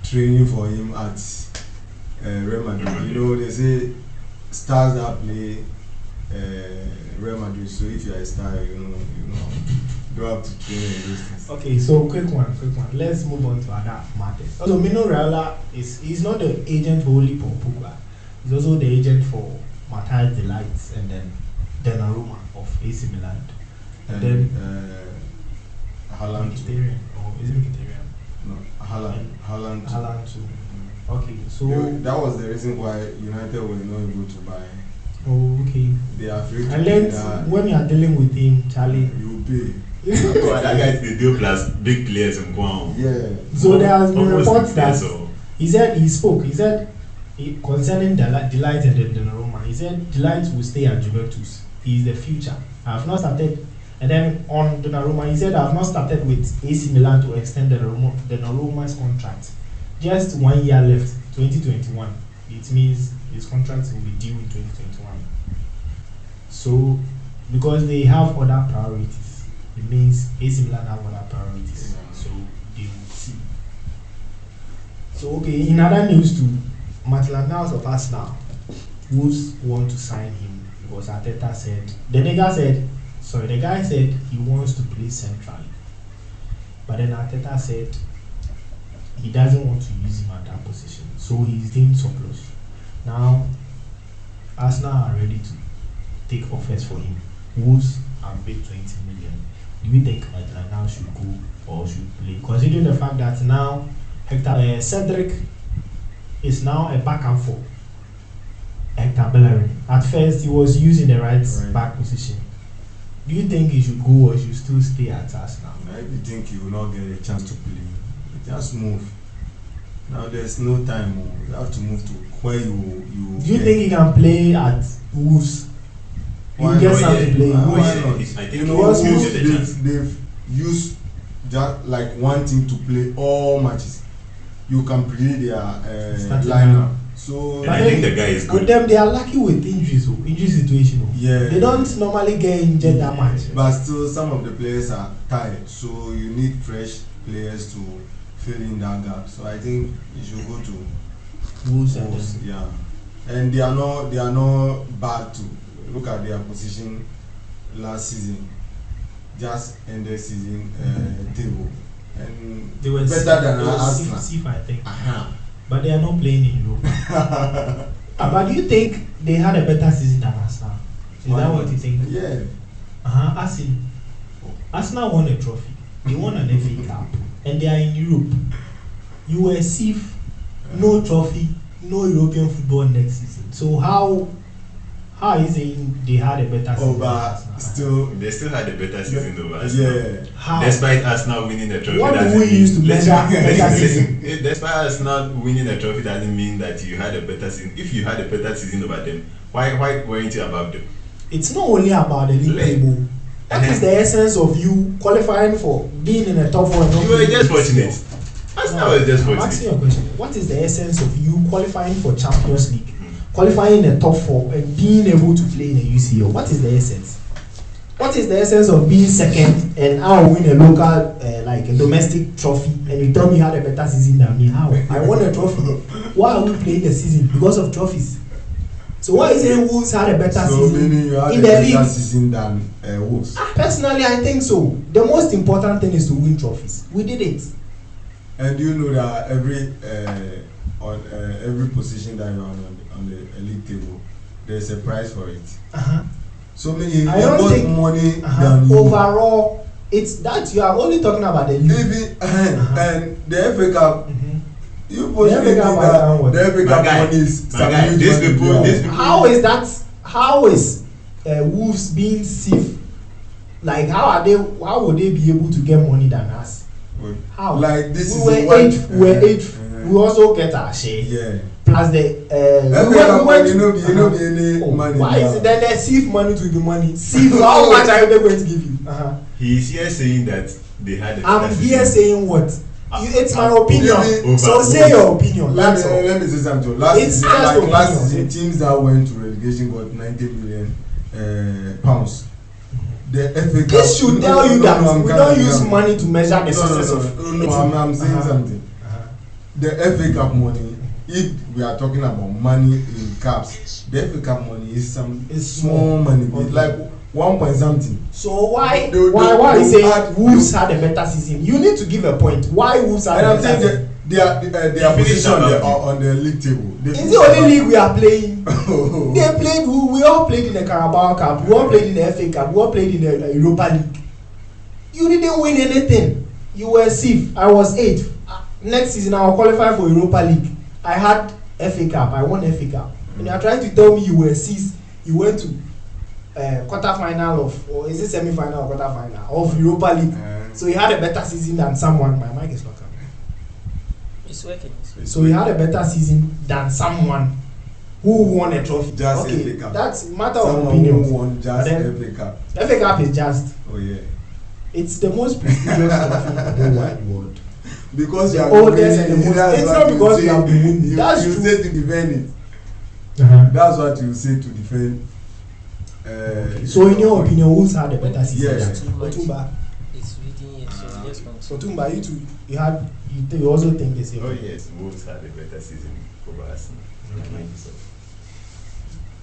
training for him at Real Madrid. You know, they say stars that play Real Madrid. So if you are a star, you don't have to train in those things. Okay, so quick one. Let's move on to other matters. So Mino Raiola he's not the agent only for Pogba. He's also the agent for Matthias de Ligt and then Donnarumma of AC Milan. And then Haaland. Mkhitaryan, or is it Mkhitaryan? No, Haaland. Haaland too. Okay, so that was the reason why United were not able to buy. Oh, okay. They are afraid to and then when you are dealing with him, Charlie, you pay. That guy is the deal plus big players in Guam. Yeah. So there has been reports that so. he said concerning De Ligt and Donnarumma, he said De Ligt will stay at Juventus. He is the future. I have not started. And then on Donnarumma, he said I have not started with AC Milan to extend Donnarumma's contract. Just 1 year left, 2021. It means his contract will be due in 2021. So, because they have other priorities, it means AC Milan have other priorities. Yeah. So, they will see. So, okay, in other news too, Maitland-Niles of Arsenal, Wolves want to sign him because Arteta said, the guy said he wants to play centrally. But then Arteta said he doesn't want to use him at that position. So he's deemed surplus. Now, Arsenal are ready to take offers for him. Wolves have paid 20 million. Do you think Maitland-Niles should go or should play? Considering the fact that now Cedric is now a back and forth. Hector Bellerin. At first, he was using the right back position. Do you think he should go or should still stay at Arsenal? If you think he will not get a chance to play, just move. Now there's no time. You have to move to where you. Do you think he can play at Wolves? He gets time to play. Why not? I think you know, Wolves Wolves, get a chance. they've used just like one team to play all matches. You can predict their lineup. So And I think the guy is good. With them, they are lucky with injury situation. Yeah. They don't normally get injured that much. But still, some of the players are tired, so you need fresh players to fill in that gap. So I think you should go to Wolves yeah. And they are not bad to look at their position last season. Just end the season table, and they were better than Arsenal. I think. But they are not playing in Europe. But do you think they had a better season than Arsenal? Is that what you think? Yeah. Arsenal won a trophy. They won an FA Cup. And they are in Europe. You will receive no trophy, no European football next season. So how is it they had a better season than Arsenal? They still had a better season over Arsenal. Yeah. How? Despite Arsenal winning the trophy, What do we use to measure better season? Despite Arsenal winning the trophy doesn't mean that you had a better season. If you had a better season over them, why weren't you above them? It's not only about the league table. What is the essence of you qualifying for being in a top four? You were just fortunate. Arsenal was just I'm asking you a fortunate. question. What is the essence of you qualifying for Champions League, qualifying in the top four, and being able to play in a UCL? What is the essence? What is the essence of being second and I'll win a local, like a domestic trophy, and you tell me you had a better season than me? How? I won a trophy. Why are we playing the season? Because of trophies. So why is it Wolves had a better season Meaning you had in a the better league? season than Wolves. Personally, I think so. The most important thing is to win trophies. We did it. And you know that every position that you are on the league table, there's a price for it. So many I don't got think money than you. overall. It's that you are only talking about the league. Even and the FA Cup. You The FA Cup are down with. the FA Cup money is My guy, these people. How is that? How is Wolves being safe? Like how would they be able to get money than us? How? Like this we is were eighth. We were eighth. We also get our share. Yeah. Plus the FA Cup money no be any money. Why is it then they sieve money to the money? Sieve how much are they going to give you? He's here saying that they had a I'm better here season. saying what? It's my opinion. Really? So say your opinion. Let That's all. me say something. Last It's season, just like last opinion. season, teams that went to relegation got 90 million pounds. the FA Cup. This should tell you that I'm we kinda don't use young. money to measure the success of. I'm saying something. The FA Cup money, if we are talking about money in caps, the FA Cup money is small money. Okay. It's like 1 point something. So why They are you saying add- Wolves had a better season? You need to give a point. Why Wolves had And a I'm better saying season? their They position finished above on the league table. They Is finished the only above- league we are playing? They played. We all played in the Carabao Cup. We all played in the FA Cup. We all played in the Europa League. You didn't win anything. You were safe. I was 8th. Next season I will qualify for Europa League. I had FA Cup. I won FA Cup. And you are trying to tell me you were 6th. You went to quarter final of, or is it semi final or quarter final of Europa League? So you had a better season than someone. My mic is not coming. It's working. So you had a better season than someone who won a trophy. Just Okay, FA Cup. that's matter of Someone opinion. who won just Then- FA Cup. FA Cup is just, Oh yeah. it's the most prestigious trophy in the whole wide world. Because you are Oldest and the most. that's It's what not you because say. you have been winning. That's you true. say to defend it. That's what you say to defend. So in your opinion, who's had a better season? Yeah. than Otumba. It's reading it, so just continue. Otumba, you also think the same. Oh yes, Wolves had a better season over Arsenal. My mind is off.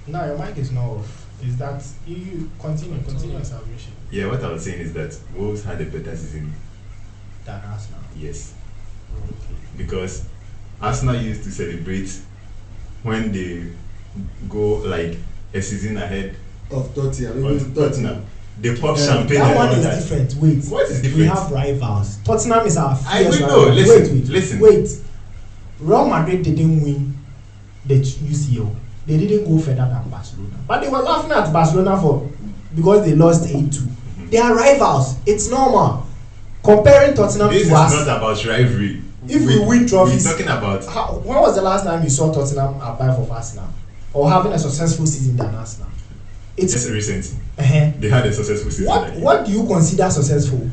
No, your mic is not off. Is that you continue your submission Yeah, what I was saying is that Wolves had a better season. than Arsenal? Yes, Okay. because Arsenal used to celebrate when they go like a season ahead Of Tottenham. on Tottenham. They pop Yeah, champagne That and one all is that. different. Wait. What is We different? have rivals. Tottenham is our I fierce will know. rival. Listen, listen. Wait. Real Madrid didn't win the UCL. They didn't go further than Barcelona. But they were laughing at Barcelona because they lost 8-2. They are rivals. It's normal. Comparing Tottenham This is to us. not about rivalry. If we win trophies. We're talking about When was the last time you saw Tottenham apply for Arsenal or having a successful season than Arsenal? It's just recent. uh-huh. They had a successful season. What do you consider successful?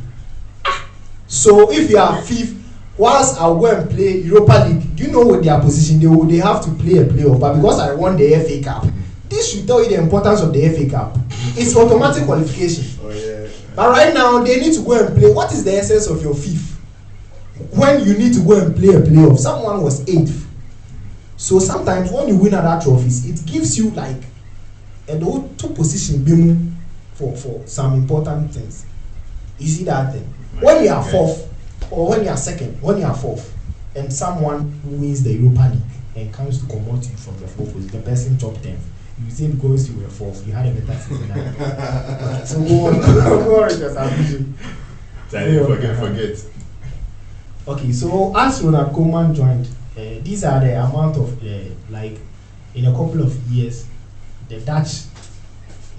So if you are fifth, whilst I will go and play Europa League, do you know what their position? They have to play a playoff, but because I won the FA Cup, this should tell you the importance of the FA Cup. It's automatic qualification. Oh yeah. But right now they need to go and play. What is the essence of your fifth? When you need to go and play a playoff, someone was 8th. So sometimes when you win other trophies, it gives you like a two position bimu for some important things. You see that thing? When you are 4th or when you are 2nd, when you are 4th, and someone wins the Europa League and comes to promote you from the 4th position, the person top 10th. You say because you were 4th, you had a better season than him. So go on with your submission. Forget. Okay, so as Ronald Koeman joined, these are the amount of like in a couple of years, the Dutch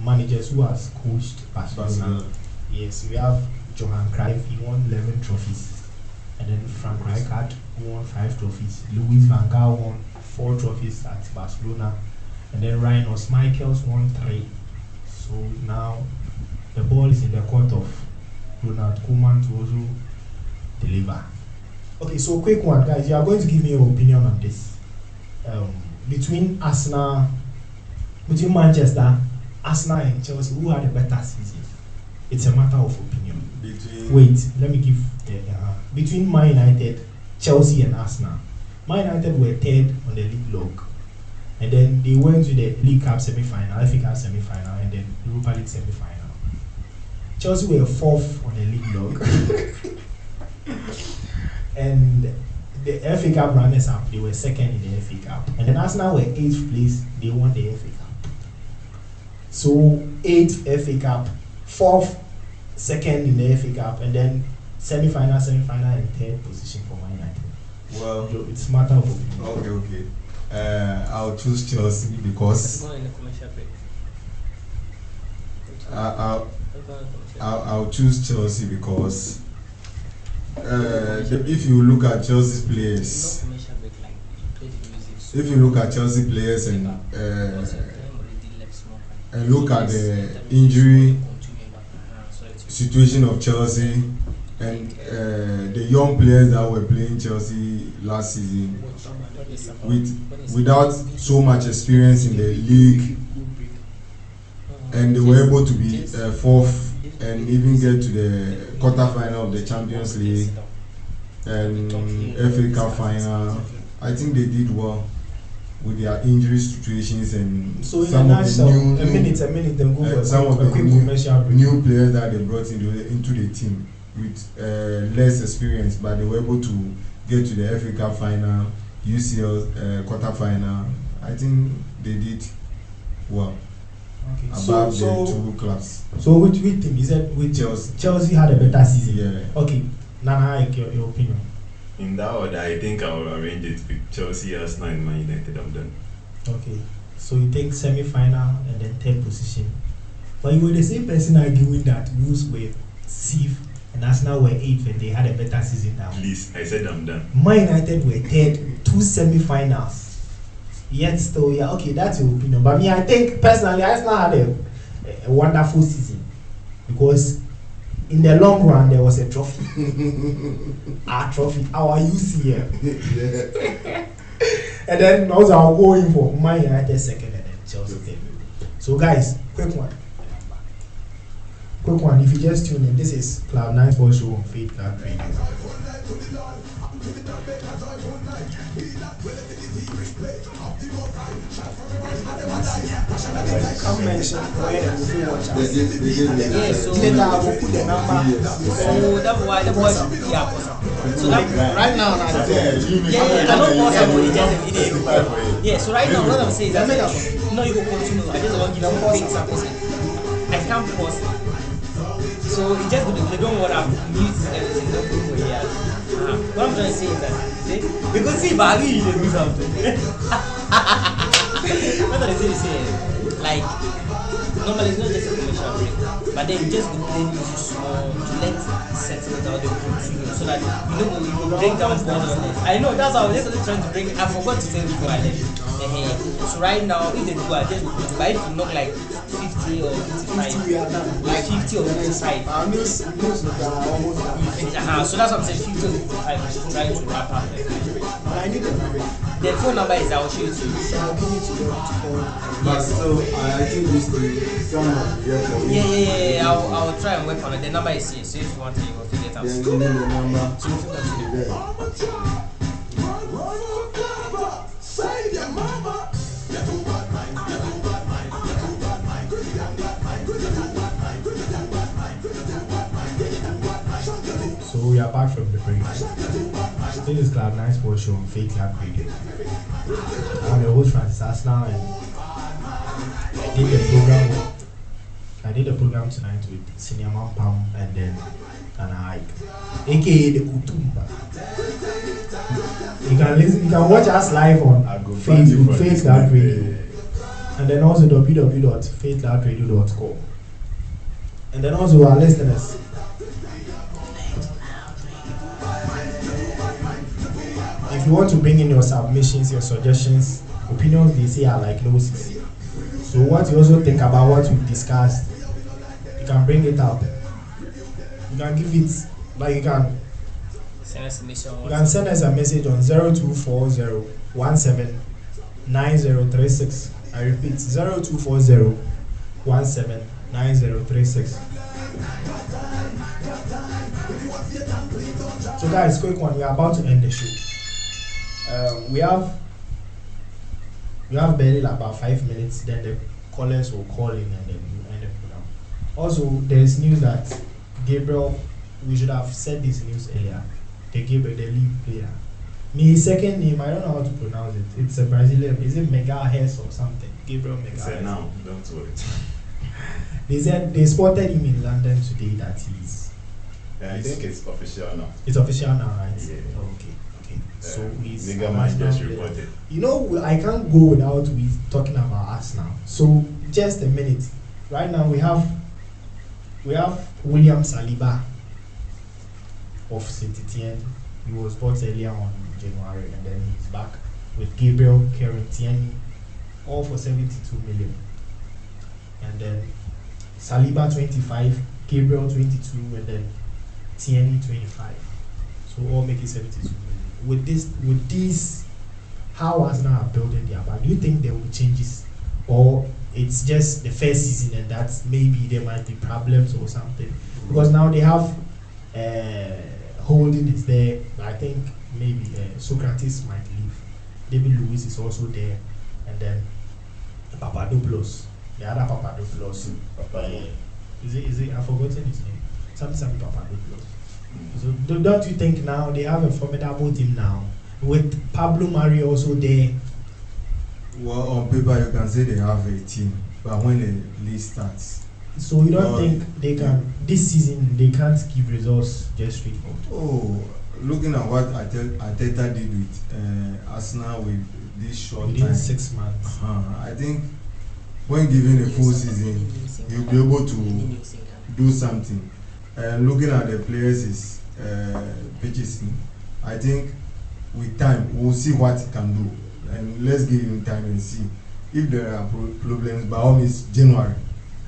managers who has coached Barcelona. Yes, we have Johan Cruyff, he won 11 trophies, and then Frank Rijkaard who won 5 trophies. Louis van Gaal won 4 trophies at Barcelona, and then Rinus Michels won 3. So now the ball is in the court of Ronald Koeman to also deliver. Okay, so quick one, guys. You are going to give me your opinion on this. Between Manchester, Arsenal, and Chelsea, who had a better season? It's a matter of opinion. Wait, let me give between Man United, Chelsea, and Arsenal. Man United were 3rd on the league log, and then they went to the League Cup semi-final, FA Cup semi-final, and then Europa League semi-final. Chelsea were 4th on the league log. And the FA Cup runners up, they were 2nd in the FA Cup. And then Arsenal were 8th place, they won the FA Cup. So 8th FA Cup, 4th, 2nd in the FA Cup, and then semi-final, and 3rd position for Man United. Well, So it's a matter of opinion. okay. I'll choose Chelsea because Go in the commercial break. I'll choose Chelsea because if you look at Chelsea's players, No commercial break, like you play the music. if you look at Chelsea players and look at the injury situation of Chelsea and the young players that were playing Chelsea last season without so much experience in the league, and they were able to be 4th and even get to the quarter-final of the Champions League and FA Cup final. I think they did well with their injury situations and So in some a of nutshell, the a minute, then go for some of a the quick commercial break. new players that they brought into the team with less experience, but they were able to get to the FA Cup final, UCL quarter final. I think they did well Okay. above So the two clubs. so which team is it? Which Chelsea had a better season. Yeah. Okay, Nana, your opinion. In that order, I think I'll arrange it with Chelsea, Arsenal, and Man United. I'm done. Okay, so you think semi-final and then third position, but you were the same person arguing that Wolves were 7th and Arsenal were 8th and they had a better season now. Please, I said I'm done. Man United were 3rd, 2 semi-finals. Yet still, yeah, okay, that's your opinion. But me, I think personally, Arsenal had a wonderful season because in the long run there was a trophy. Our trophy, our UCL. And then also I'll go in for Man United 2nd and then Chelsea 3rd. So guys, quick one. If you just tune in, this is Cloud 9 Sports Show on Faith Cloud Radio. Come mention where the movie watch us. Yeah, so Later I will put the number. so that's why the boys yeah awesome. So that Right now, yeah, I don't pause them when just immediately. Yeah, so right now what I'm saying is that no, you go continue. I just want to give you big examples. I can't pause it. So it just they don't want to mute everything. Don't go for here. What I'm trying to say is that see, because see, but I really need to do something. What I'm trying to say is like normally it's not just a commercial break, but then you just go play music small to let settle down the continue so that you know you will break down the honest. I know that's how I was just trying to bring. I forgot to tell before I left. So right now, if they do, I just go to buy it to knock like 50 or 55. we are done. Like 50 or 55. Our news are almost done. So that's what I'm saying, 50 or 55. I should try to wrap up. But I need the number. The phone number is I'll show it to you. So I'll give it to you to call. But still, I think this thing, someone here for me. Yeah. I'll try and work on it. The number is here. So if you want to, you will figure it out. Then give me the number. So if you want to, There. So we are back from the break. This is Cloud 9 Sports Show on Fake Lab Radio. I'm your host Francis Asna and I did the program tonight with Senior Man Pam and then Nana Ike, aka the Kutumba. You can watch us live on Facebook, Faith Lab Radio, and then also www.faithlabradio.com. And then also our listeners. If you want to bring in your submissions, your suggestions, opinions, they say are like noses. So what you also think about what we discussed, you can bring it up. You can give it, like you can send us a message. You can send us a message on 0240-179036. I repeat, 0240-179036. So guys, quick one, we are about to end the show. We have barely like about 5 minutes, then the callers will call in and then we'll end the program. Also, there's news that Gabriel, we should have said this news earlier, the lead player. His second name, I don't know how to pronounce it. It's a Brazilian. Is it Megahes or something? Gabriel Megahes. No, don't worry. They said they spotted him in London today that he's. I think it's official now. It's official now, right? Yeah. Oh, okay. So he's. Nigga man just reported. You know, I can't go without we talking about us now. So just a minute. Right now we have William Saliba of Saint Etienne. He was bought earlier on January and then he's back with Gabriel Tierney, all for 72 million. And then Saliba 25, Gabriel 22, and then Tierney 25. So all make it 72 million. With these, how Arsenal are building their back, do you think there will be changes, or it's just the first season and that maybe there might be problems or something. Because now they have Holding is there, but I think maybe Socrates might leave. David Luiz is also there, and then Papadopoulos, the other Papadopoulos. Is it? I've forgotten his name. Something Papadopoulos. So don't you think now they have a formidable team now with Pablo Mari also there? Well, on paper you can say they have a team, but when the league starts. So you don't think they can this season they can't give results just straightforward? Oh, looking at what Arteta did with Arsenal with this short within time, 6 months. I think when given a full season, you'll be able to do something. Looking at the players' pitches, I think with time we'll see what he can do, and let's give him time and see if there are problems. By all means, January.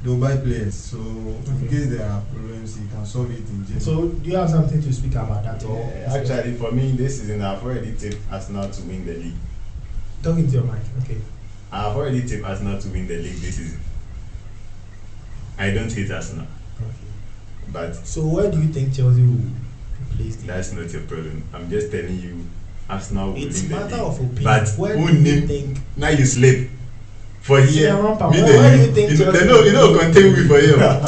They'll buy players, so in case there are problems, he can solve it in January. So, do you have something to speak about that? Or Actually, for me, this season, I've already tipped Arsenal to win the league. Talking to your mic, okay. I've already tipped Arsenal to win the league this season. I don't hate Arsenal, Okay. but So, where do you think Chelsea will place the? that's not your problem. I'm just telling you, Arsenal will It's win the matter league. of opinion. But Where who do you name? think? Now you sleep. For here, Yeah, Rampa, me where do you think you Chelsea know, will contain me for you. Well,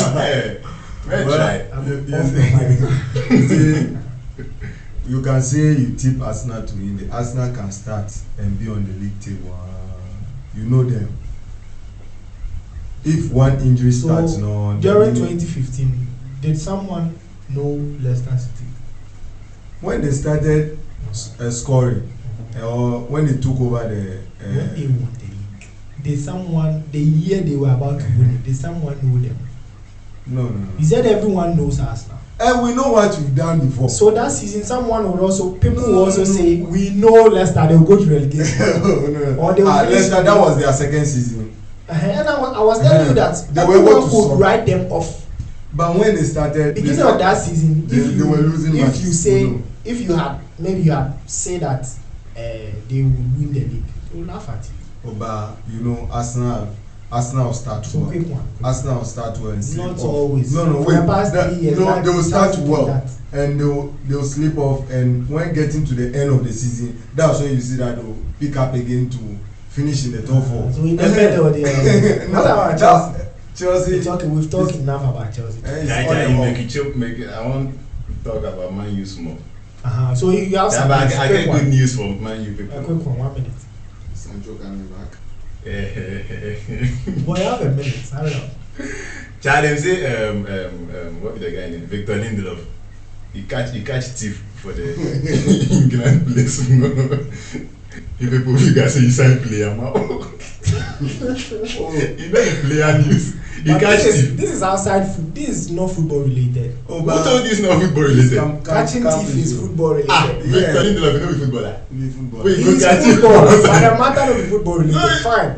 try. I'm You can say you tip Arsenal to win. The Arsenal can start and be on the league table. You know them. If one injury starts, no. During 2015, did someone know Leicester City? When they started scoring, or when they took over the. When they won the league, did someone the year they were about to win it? Did someone know them? No. He said everyone knows Arsenal. And we know what we've done before. So that season, someone would also people will also say we know Leicester they will go to relegation. No. Or they will finish- Leicester, that was their second season. And I was telling you that They were able everyone to could solve. write them off. But when they started, Beginning of that season, they were losing if matches. you say No. if you had maybe you had said that they would win the league, they will laugh at you. But you know, Arsenal start So well. quick one. Arsenal start well and sleep Not off. always. No, For wait. the past 3 years, no, that- they will start that's well that. and they'll sleep off. And when getting to the end of the season, that's when you see that they'll pick up again to finish in the top four. So in the middle, they No, what about that's Chelsea? Chelsea. We've talked enough about Chelsea. It's Guy, all you about- make it choke, make it. I want to talk about Man U small. So you have Yeah, some but I quick get good one. news from Man U A people. quick one, 1 minute. Sancho coming back. Boy, you have a minute. Hurry up. Charlie say what be the guy name? Victor Lindelof. He catch thief for the England place. If people figure say he sign player, man. You know the player news. He But catch thief. this is outside food. This is not football related. Oh, Who told you it's not football related? Catching thief is football related. Victor Lindelof, you know the footballer. Football. Wait, It's catch football, thief. but the matter of football related. No. Fine,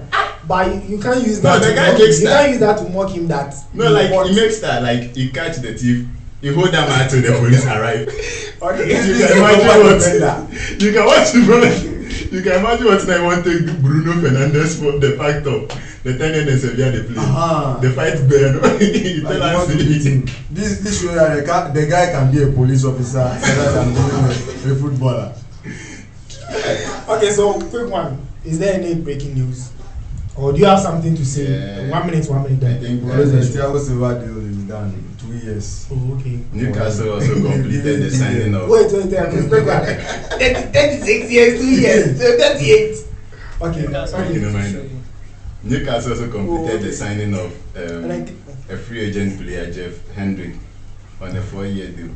but you can't use No, that. the to guy mock makes him. You that. can't use that to mock him. That No, like he makes that like he catch the thief. He hold them out till the police arrive. Okay. You can imagine what you can watch the brother. You can imagine what I want to take Bruno Fernandes for the fact of the 10 and Sevilla they play. The fight bear. He tell us This shows that the guy can be a police officer rather than being a footballer. Okay, so quick one. Is there any breaking news, or do you have something to say? Yeah. 1 minute. I Then. think Well, the Thiago Silva deal is done. 2 years. Oh, okay. Newcastle also completed the signing of. Wait. Quick one. 36 years, 2 years, so 38. Okay. Okay, no mind. Newcastle also completed the signing of Like, a free agent player, Jeff Hendrick, on a 4-year deal.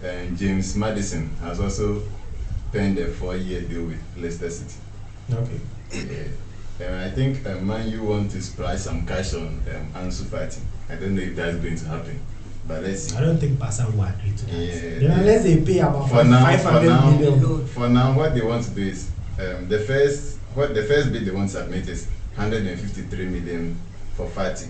And James Maddison has also penned a 4-year deal with Leicester City. okay. And I think Man U want to splash some cash on Ansu Fati. I don't know if that's going to happen, but let's see. I don't think Barca will agree to that. Yeah, Then unless they pay about For now, 500 million. For now, what they want to do is the first bid they want to submit is 153 million for Fati,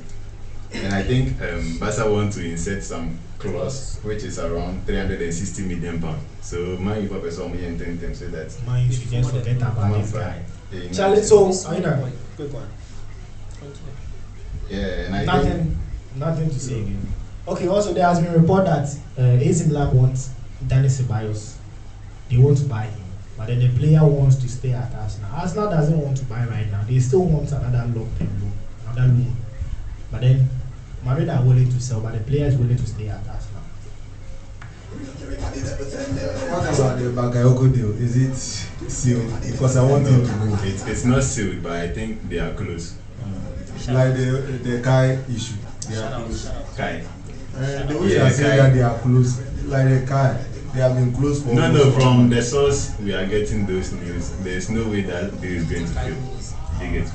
and I think Barca want to insert some clause which is around 360 million pounds. So Man U for some year and 10 so that Man, you should just forget about this guy. they Charlie, know- so are you done? Quick one. Continue. Yeah, and I think Nothing to say again. Okay, also there has been a report that AC Milan wants Dani Ceballos. They want to buy him, but then the player wants to stay at Arsenal. Arsenal doesn't want to buy right now. They still want another long-term loan, another loan. But then Madrid are willing to sell, but the player is willing to stay at Arsenal. What about the Bakayoko deal? Is it sealed? Because I want him to go. it's not sealed, but I think they are close. Like the Kai issue. They Shout are out, close. shout out. Kai. The way you Yeah, are saying Kai. that they are close, like the Kai, they have been close for. No, from the source we are getting those news. There's no way that deal is going to fail. You get me?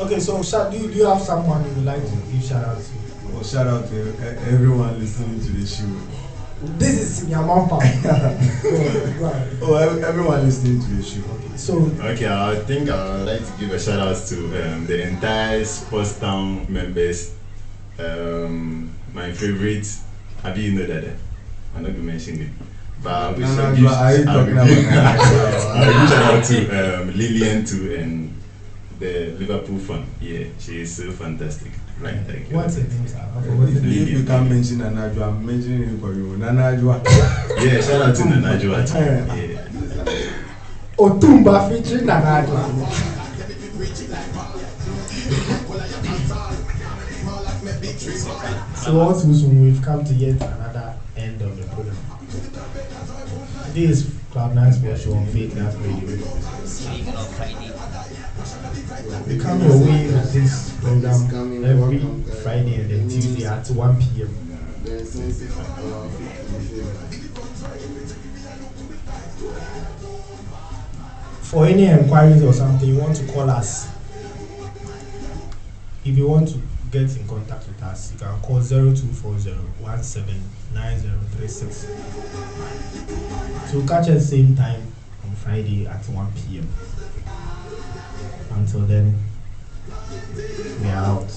Okay, so do you have someone you would like to give shout out to? Well, shout out to everyone listening to the show. This is Yamampa. Go ahead. Oh, everyone listening to the show. So Okay, I think I would like to give a shout out to the entire Sports Town members. My favorite, have you know that? I'm not going to mention it. But I'll be Nana, give are you talking about I'll give shout out to Lillian too and the Liverpool fan. Yeah, she is so fantastic. Right, thank you. what's her name, sir? I forgot the name. If you can't mention Nanajua, I'm mentioning it for you. Nanajua. Yeah, shout out to Nanajua too. Yeah. Otumba featuring Nanado. So also we've come to yet another end of the program. This is Cloud9 Sports Show on Faith Gas Radio. See you again on Friday. We come your way with this program every Friday and then Tuesday at 1 p.m. For any inquiries or something, you want to call us. If you want to get in contact with us, you can call 0240-179036. So catch us same time on Friday at 1 p.m. Until then, we are out.